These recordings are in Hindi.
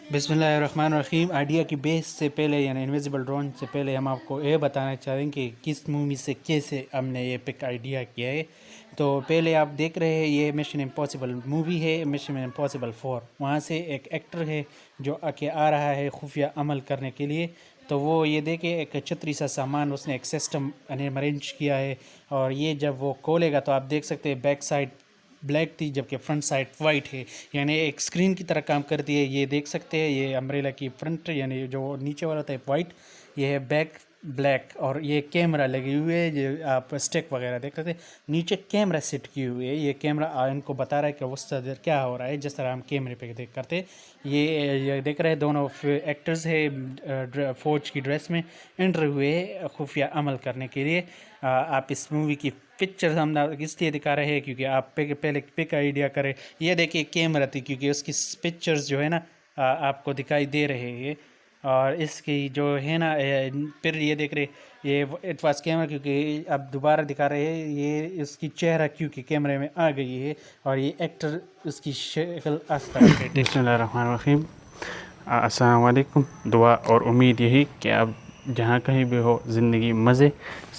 बिस्मिल्लाहिर्रहमानिर्रहीम। आइडिया की बेस से पहले यानी इनविजिबल ड्रोन से पहले हम आपको ये बताना चाहेंगे कि किस मूवी से कैसे हमने ये पिक आइडिया किया है। तो पहले आप देख रहे हैं ये मिशन इम्पॉसिबल मूवी है, मिशन इम्पॉसिबल 4। वहाँ से एक एक्टर है जो आके आ रहा है खुफिया अमल करने के लिए। तो वो ये देखे एक छतरी सा सामान उसने एक सिस्टम अरेंज किया है, और ये जब वो खोलेगा तो आप देख सकते हैं बैक साइड ब्लैक थी जबकि फ्रंट साइड वाइट है, यानी एक स्क्रीन की तरह काम करती है। ये देख सकते हैं ये अम्ब्रेला की फ्रंट यानी जो नीचे वाला था वाइट, ये है बैक ब्लैक, और ये कैमरा लगी हुई है। ये आप स्टिक वगैरह देख सकते हैं, नीचे कैमरा सेट की हुई है। ये कैमरा इनको बता रहा है कि उस तरह क्या हो रहा है जिस तरह हम कैमरे पे देख करते। ये देख रहे हैं दोनों एक्टर्स है फौज की ड्रेस में एंटर हुए खुफिया अमल करने के लिए। आप इस मूवी की पिक्चर हम इसलिए दिखा रहे हैं क्योंकि आप पहले पिक आइडिया करें। ये देखिए कैमरा थी क्योंकि उसकी पिक्चर्स जो है ना आपको दिखाई दे रहे हैं, और इसकी जो है ना फिर ये देख रहे ये इट वाज कैमरा क्योंकि अब दोबारा दिखा रहे हैं ये इसकी चेहरा क्योंकि कैमरे में आ गई है, और ये एक्टर उसकी शक्ल बिस्मिल्लाहिर्रहमानिर्रहीम। अस्सलाम वालेकुम। दुआ और उम्मीद यही कि आप जहाँ कहीं भी हो ज़िंदगी मज़े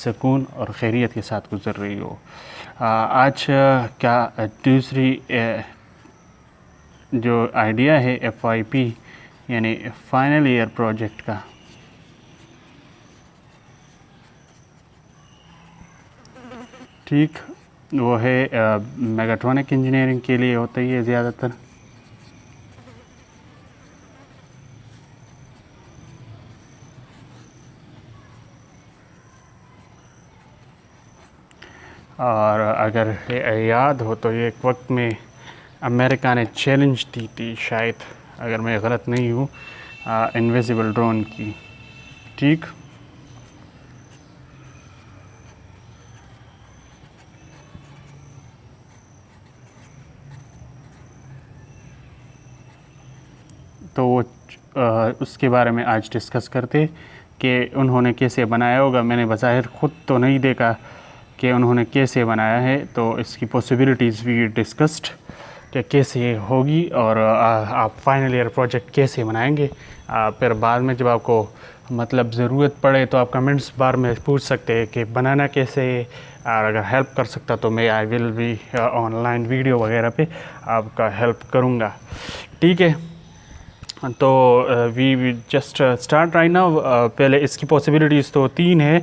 सुकून और खैरियत के साथ गुजर रही हो। आज क्या दूसरी जो आइडिया है FYP यानी फाइनल ईयर प्रोजेक्ट का, ठीक वो है मेगाट्रॉनिक इंजीनियरिंग के लिए होता ही है ज़्यादातर। और अगर याद हो तो ये एक वक्त में अमेरिका ने चैलेंज दी थी शायद, अगर मैं गलत नहीं हूँ, इनविजिबल ड्रोन की। ठीक, तो वो उसके बारे में आज डिस्कस करते कि उन्होंने कैसे बनाया होगा। मैंने बज़ाहिर ख़ुद तो नहीं देखा कि उन्होंने कैसे बनाया है, तो इसकी पॉसिबिलिटीज़ भी डिस्कस्ड कि कैसे होगी और आप फाइनल ईयर प्रोजेक्ट कैसे बनाएंगे। फिर बाद में जब आपको मतलब ज़रूरत पड़े तो आप कमेंट्स बार में पूछ सकते हैं कि बनाना कैसे है, और अगर हेल्प कर सकता तो मैं आई विल भी ऑनलाइन वीडियो वगैरह पे आपका हेल्प करूँगा। ठीक है, तो we just start right now. पहले इसकी पॉसिबिलिटीज़ तो 3 है।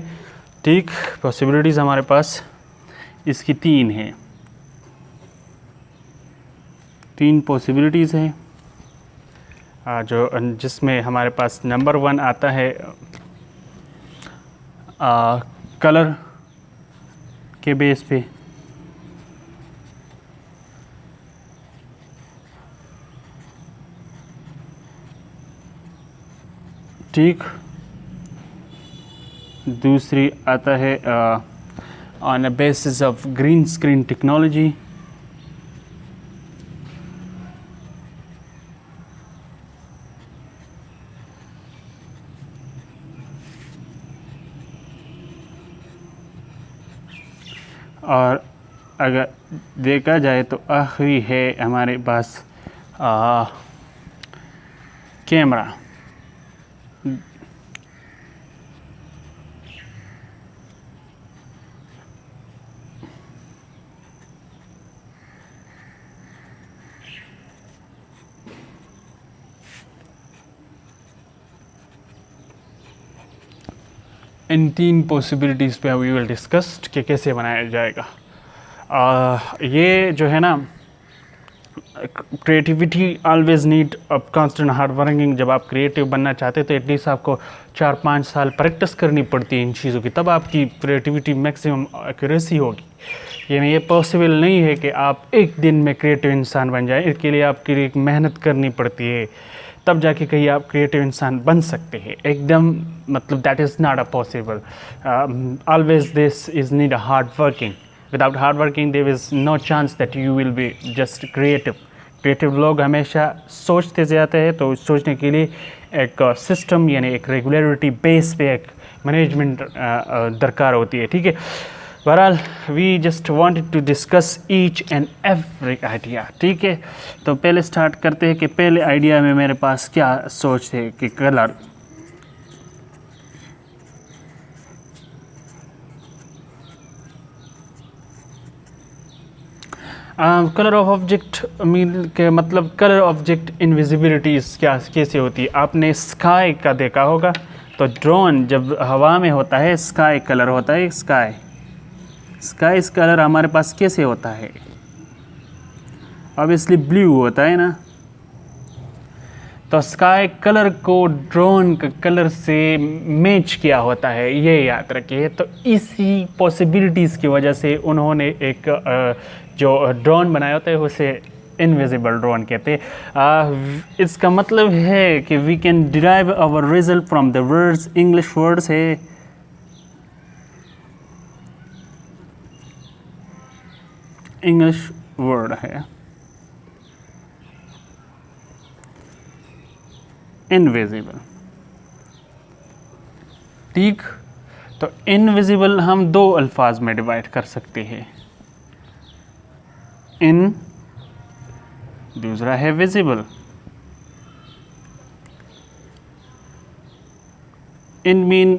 ठीक, पॉसिबिलिटीज़ हमारे पास इसकी 3 है, 3 पॉसिबिलिटीज़ हैं जो जिसमें हमारे पास नंबर 1 आता है कलर के बेस पे। ठीक, दूसरी आता है on a basis of green screen technology. और अगर देखा जाए तो आखिरी है हमारे पास कैमरा। इन 3 पॉसिबिलिटीज़ पे वी विल डिस्कस्ड कि कैसे बनाया जाएगा। ये जो है ना क्रिएटिविटी ऑलवेज़ नीड अब कांस्टेंट हार्ड वर्किंग। जब आप क्रिएटिव बनना चाहते हैं तो एटलीस्ट आपको 4-5 साल प्रैक्टिस करनी पड़ती है इन चीज़ों की, तब आपकी क्रिएटिविटी मैक्सिमम एक्यूरेसी होगी। यानी ये पॉसिबल नहीं है कि आप एक दिन में क्रिएटिव इंसान बन जाए। इसके लिए आपकी एक मेहनत करनी पड़ती है, तब जाके कहीं आप क्रिएटिव इंसान बन सकते हैं एकदम। मतलब that is not a possible. Always this is need a hard working. Without hard working there is no chance that you will be just creative. Creative लोग हमेशा सोचते जाते हैं, तो सोचने के लिए एक सिस्टम यानी एक रेगुलरिटी बेस पे एक मैनेजमेंट दरकार होती है। ठीक है, बहरहाल we just wanted to discuss each and every idea, ठीक है। तो पहले स्टार्ट करते हैं कि पहले आइडिया में मेरे पास क्या सोच थे कि colour, colour of object mean के मतलब कलर ऑब्जेक्ट इनविजिबिलिटीज़ क्या कैसे होती है। आपने स्काई का देखा होगा, तो ड्रोन जब हवा में होता है स्काई कलर होता है, स्काई कलर हमारे पास कैसे होता है, ऑब्वियसली ब्लू होता है ना। तो स्काई कलर को ड्रोन के कलर से मैच किया होता है, ये याद रखिए। तो इसी पॉसिबिलिटीज़ की वजह से उन्होंने एक जो ड्रोन बनाया होता है उसे इनविजिबल ड्रोन कहते हैं। इसका मतलब है कि we can derive our result from the words, English words है इंग्लिश वर्ड है इनविजिबल, ठीक। तो इनविजिबल हम दो अल्फाज में डिवाइड कर सकते हैं, इन, दूसरा है विजिबल। इन मीन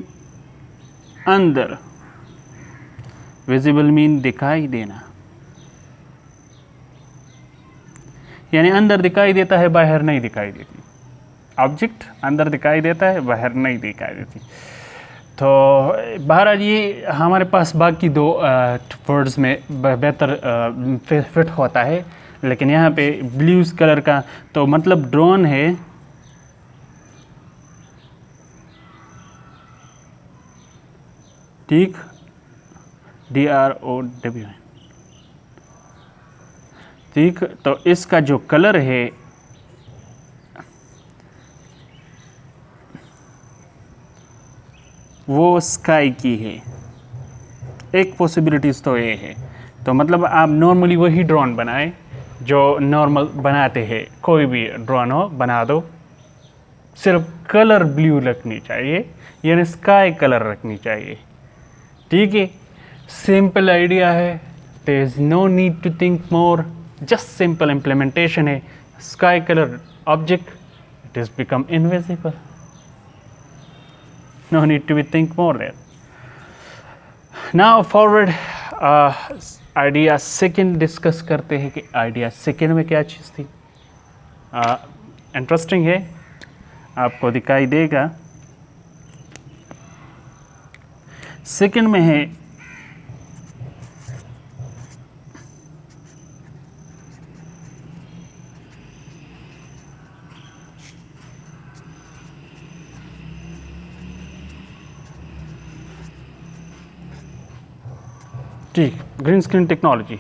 अंदर, विजिबल मीन दिखाई देना, यानी अंदर दिखाई देता है बाहर नहीं दिखाई देती। ऑब्जेक्ट अंदर दिखाई देता है बाहर नहीं दिखाई देती। तो बहरहाल ये हमारे पास बाकी दो वर्ड्स में बेहतर फिट होता है, लेकिन यहाँ पे ब्लूज कलर का तो मतलब ड्रोन है, ठीक, DROW, ठीक। तो इसका जो कलर है वो स्काई की है। एक पॉसिबिलिटीज़ तो ये है, तो मतलब आप नॉर्मली वही ड्रोन बनाएं जो नॉर्मल बनाते हैं, कोई भी ड्रोन हो बना दो, सिर्फ कलर ब्लू रखनी चाहिए, यानी स्काई कलर रखनी चाहिए, ठीक है। सिंपल आइडिया है, there is no need to think more, just simple implementation है। Sky colour object, it is become invisible, no need to be think more there. Now forward idea second discuss करते हैं कि आइडिया सेकंड में क्या चीज़ थी। इंटरेस्टिंग है, आपको दिखाई देगा। सेकंड में है ठीक, ग्रीन स्क्रीन टेक्नोलॉजी।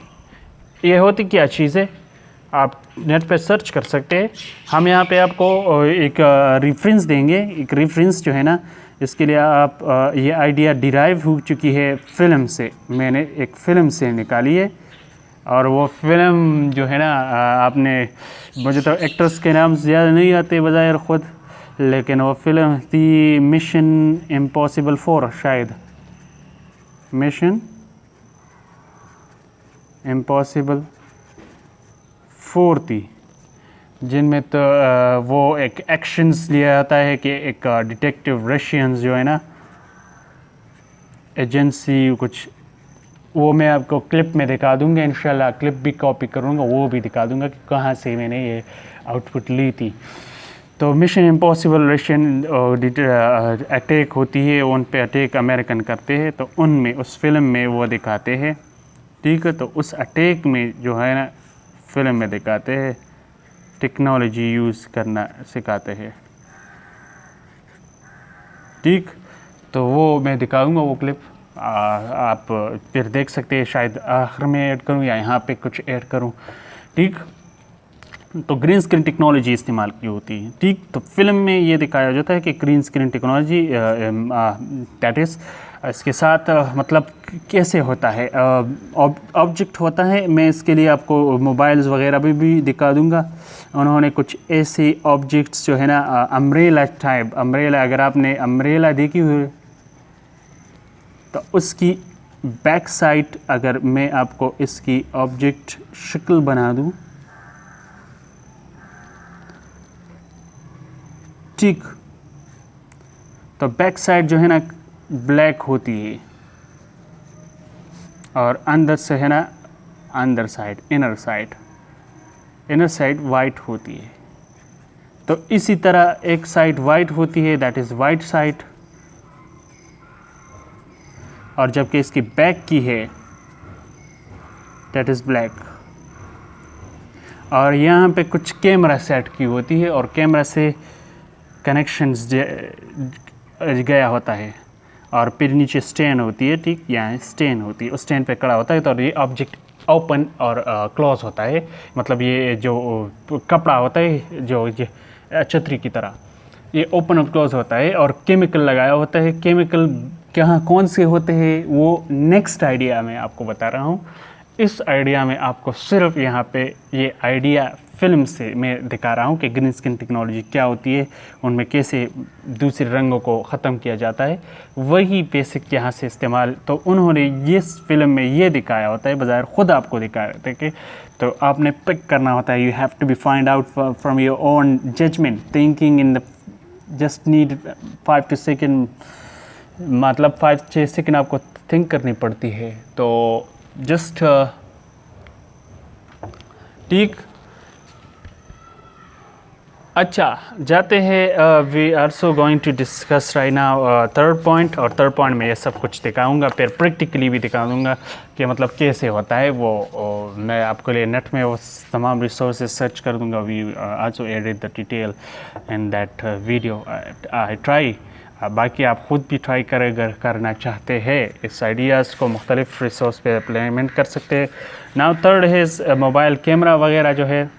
ये होती क्या चीज़ है, आप नेट पे सर्च कर सकते हैं। हम यहाँ पे आपको एक रेफरेंस देंगे, एक रेफरेंस जो है ना, इसके लिए आप ये आइडिया डिराइव हो चुकी है फिल्म से, मैंने एक फ़िल्म से निकाली है। और वो फिल्म जो है ना, आपने, मुझे तो एक्टर्स के नाम ज़्यादा नहीं आते बज़ाहिर ख़ुद, लेकिन वो फिल्म थी मिशन इम्पॉसिबल 4, शायद मिशन इम्पॉसिबल 4 थी, जिनमें तो वो एक एक्शंस लिया जाता है कि एक डिटेक्टिव रशियंस जो है ना, एजेंसी कुछ, वो मैं आपको क्लिप में दिखा दूंगा इंशाल्लाह, क्लिप भी कॉपी करूँगा, वो भी दिखा दूंगा कि कहाँ से मैंने ये आउटपुट ली थी। तो मिशन इम्पॉसिबल रशियन अटैक होती है, उन पे अटैक अमेरिकन करते हैं, तो उनमें उस फिल्म में वो दिखाते हैं, ठीक है। तो उस अटैक में जो है ना, फिल्म में दिखाते हैं टेक्नोलॉजी यूज़ करना सिखाते हैं, ठीक। तो वो मैं दिखाऊंगा वो क्लिप, आप फिर देख सकते हैं, शायद आखिर में ऐड करूं या यहाँ पे कुछ ऐड करूं, ठीक। तो ग्रीन स्क्रीन टेक्नोलॉजी इस्तेमाल की होती है, ठीक। तो फिल्म में ये दिखाया जाता है कि green screen technology that is, इसके साथ मतलब कैसे होता है, ऑब्जेक्ट होता है। मैं इसके लिए आपको मोबाइल्स वगैरह भी दिखा दूंगा। उन्होंने कुछ ऐसे ऑब्जेक्ट्स जो है ना, अम्ब्रेला टाइप, अम्ब्रेला, अगर आपने अम्ब्रेला देखी हुई तो उसकी बैक साइड अगर मैं आपको इसकी ऑब्जेक्ट शक्ल बना दूं, ठीक, तो बैक साइड जो है ना ब्लैक होती है और अंदर से है ना अंदर साइड इनर साइड वाइट होती है। तो इसी तरह एक साइड वाइट होती है, दैट इज़ वाइट साइड, और जबकि इसकी बैक की है दैट इज़ ब्लैक। और यहाँ पे कुछ कैमरा सेट की होती है और कैमरा से कनेक्शंस गया होता है और फिर नीचे स्टैंड होती है, ठीक, यहाँ स्टैंड होती है, उस स्टैंड पे खड़ा होता है। तो ये ऑब्जेक्ट ओपन और क्लोज होता है, मतलब ये जो कपड़ा होता है जो ये छतरी की तरह, ये ओपन और क्लोज होता है और केमिकल लगाया होता है। केमिकल कहाँ कौन से होते हैं वो नेक्स्ट आइडिया में आपको बता रहा हूँ। इस आइडिया में आपको सिर्फ यहाँ पे ये आइडिया फिल्म से मैं दिखा रहा हूँ कि ग्रीन स्किन टेक्नोलॉजी क्या होती है, उनमें कैसे दूसरे रंगों को ख़त्म किया जाता है, वही बेसिक यहाँ से इस्तेमाल। तो उन्होंने इस फिल्म में ये दिखाया होता है, बजाय ख़ुद आपको दिखा रहे थे कि तो आपने पिक करना होता है। You have to be find out from your own judgement, thinking in the just need 5 to 6 second, मतलब 5-6 सेकेंड आपको थिंक करनी पड़ती है। तो जस्ट ठीक, अच्छा जाते हैं। We also going to discuss right now third point, और थर्ड पॉइंट में ये सब कुछ दिखाऊंगा, फिर प्रैक्टिकली भी दिखा दूंगा कि मतलब कैसे होता है वो। मैं आपके लिए नेट में वो तमाम रिसोर्सेज सर्च कर दूंगा। We also added the detail in that video I try. बाकी आप खुद भी ट्राई करें अगर करना चाहते हैं, इस आइडियाज़ को मुख्तलिफ रिसोर्स पे इम्प्लीमेंट कर सकते हैं। नाउ थर्ड है मोबाइल कैमरा वगैरह जो है।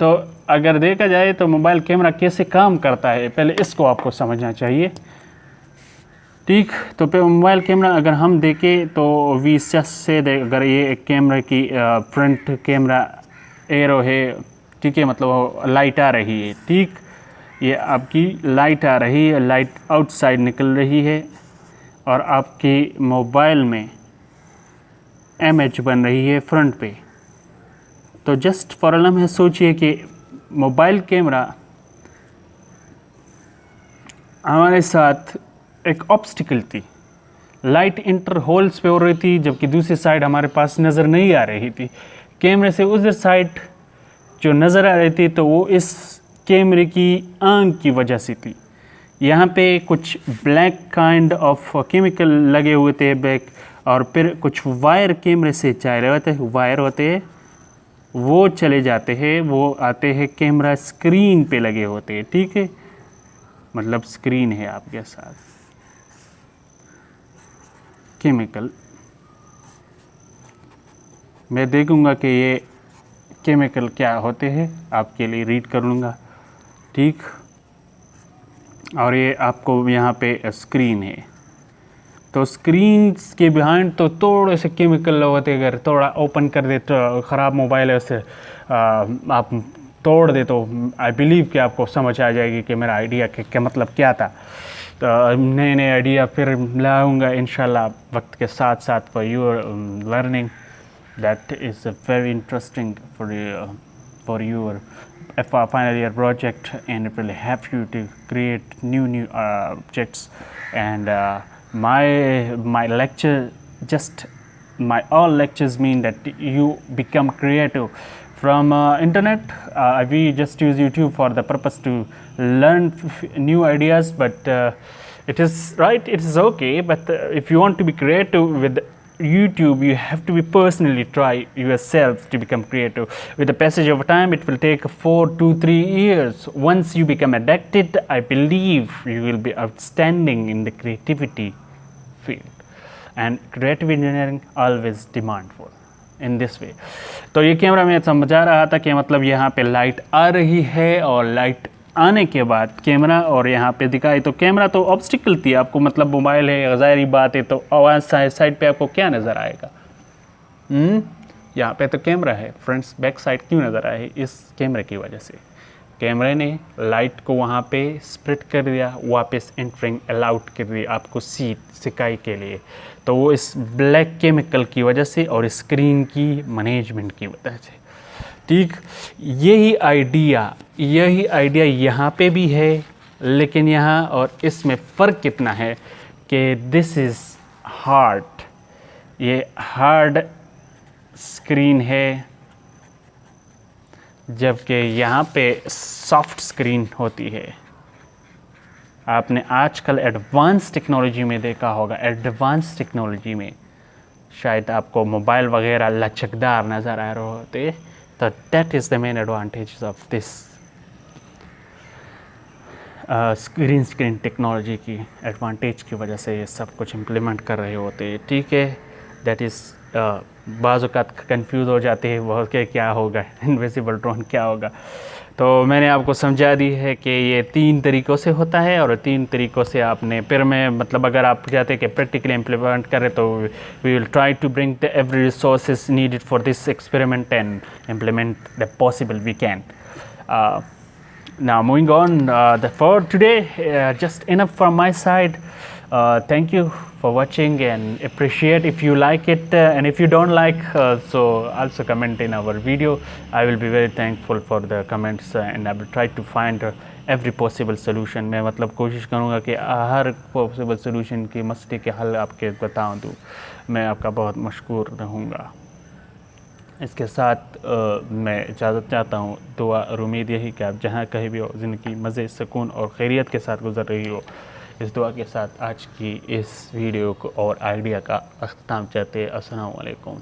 तो अगर देखा जाए तो मोबाइल कैमरा कैसे काम करता है, पहले इसको आपको समझना चाहिए, ठीक। तो पे मोबाइल कैमरा अगर हम देखें तो V6 से अगर ये एक कैमरा की फ्रंट कैमरा एरो है, ठीक है, मतलब लाइट आ रही है, ठीक, ये आपकी लाइट आ रही है, लाइट आउटसाइड निकल रही है और आपकी मोबाइल में इमेज बन रही है फ्रंट पे। तो जस्ट फॉर लम्हे सोचिए कि मोबाइल कैमरा हमारे साथ एक ऑब्स्टिकल थी, लाइट इंटर होल्स पे हो रही थी, जबकि दूसरी साइड हमारे पास नज़र नहीं आ रही थी। कैमरे से उधर साइड जो नज़र आ रही थी तो वो इस कैमरे की आंख की वजह से थी। यहाँ पे कुछ ब्लैक काइंड ऑफ केमिकल लगे हुए थे बैक, और फिर कुछ वायर कैमरे से चाहे होते हैं, वायर होते हैं, वो चले जाते हैं, वो आते हैं कैमरा स्क्रीन पे लगे होते हैं, ठीक है, मतलब स्क्रीन है आपके साथ, केमिकल। मैं देखूंगा कि ये केमिकल क्या होते हैं, आपके लिए रीड कर लूँगा, ठीक। और ये आपको यहाँ पे स्क्रीन है, तो स्क्रीन के बिहाइंड तो थोड़े से केमिकल होते हैं। अगर थोड़ा ओपन कर दे तो ख़राब मोबाइल है, उससे आप तोड़ दे तो आई बिलीव कि आपको समझ आ जाएगी कि मेरा आइडिया क्या मतलब क्या था। तो नए नए आइडिया फिर लाऊंगा इंशाल्लाह वक्त के साथ साथ for your learning. That is very interesting for your final year project, and it will help you to create new objects. And my lecture, just my all lectures mean that you become creative from internet. We just use YouTube for the purpose to learn new ideas, but it is right, it is okay, but if you want to be creative with YouTube, you have to be personally try yourself to become creative. With the passage of time, it will take 4 to 3 years. Once you become addicted, I believe you will be outstanding in the creativity field, and creative engineering always demandful in this way. तो ये कैमरा मैं समझा रहा था कि मतलब यहाँ पे लाइट आ रही है और लाइट आने के बाद कैमरा और यहाँ पे दिखाई, तो कैमरा तो ऑब्स्टिकल थी आपको, मतलब मोबाइल है, ज़ाहिरी बात है, तो आवाज़ साइड पे आपको क्या नज़र आएगा? यहाँ पे तो कैमरा है, फ्रंट बैक साइड क्यों नज़र आए? इस कैमरे की वजह से। कैमरे ने लाइट को वहाँ पे स्प्रेड कर दिया, वापस एंटरिंग अलाउड कर दिया आपको सिकाई के लिए। तो वो इस ब्लैक केमिकल की वजह से और स्क्रीन की मैनेजमेंट की वजह से, ठीक। यही आइडिया यहाँ पे भी है, लेकिन यहाँ और इसमें फ़र्क कितना है कि दिस इज़ हार्ड, ये हार्ड स्क्रीन है, जबकि यहाँ पे सॉफ्ट स्क्रीन होती है। आपने आजकल एडवांस टेक्नोलॉजी में देखा होगा, एडवांस टेक्नोलॉजी में शायद आपको मोबाइल वगैरह लचकदार नज़र आ रहे होते, तो that is the main advantage of this screen technology की एडवांटेज की वजह से ये सब कुछ इम्प्लीमेंट कर रहे होते हैं, ठीक है। दैट इज़ बाज़ औक़ात कंफ्यूज हो जाते हैं बहुत कि क्या होगा, इनविजिबल ड्रोन क्या होगा। तो मैंने आपको समझा दी है कि ये 3 तरीक़ों से होता है, और 3 तरीक़ों से आपने फिर मैं मतलब अगर आप चाहते हैं कि प्रैक्टिकली इम्प्लीमेंट करें, तो we will try to bring the every resources needed for this experiment and implement the possible we can. Now moving on, for today, just enough from my side. Thank you for watching and appreciate if you like it, and if you don't like, so also comment in our video. I will be very thankful for the comments, and I will try to find every possible solution. मैं मतलब कोशिश करूँगा कि हर possible solution की मसले के हल आपके बताऊँ, तो मैं आपका बहुत मशकूर रहूँगा। इसके साथ मैं इजाज़त चाहता हूँ। दुआ और उम्मीद यही कि आप जहाँ कहीं भी हो, ज़िंदगी मज़े, सुकून और खैरियत के साथ गुज़र रही हो। इस दुआ के साथ आज की इस वीडियो को और आइडिया का अख्ताम चाहते हैं। अस्सलामु अलैकुम।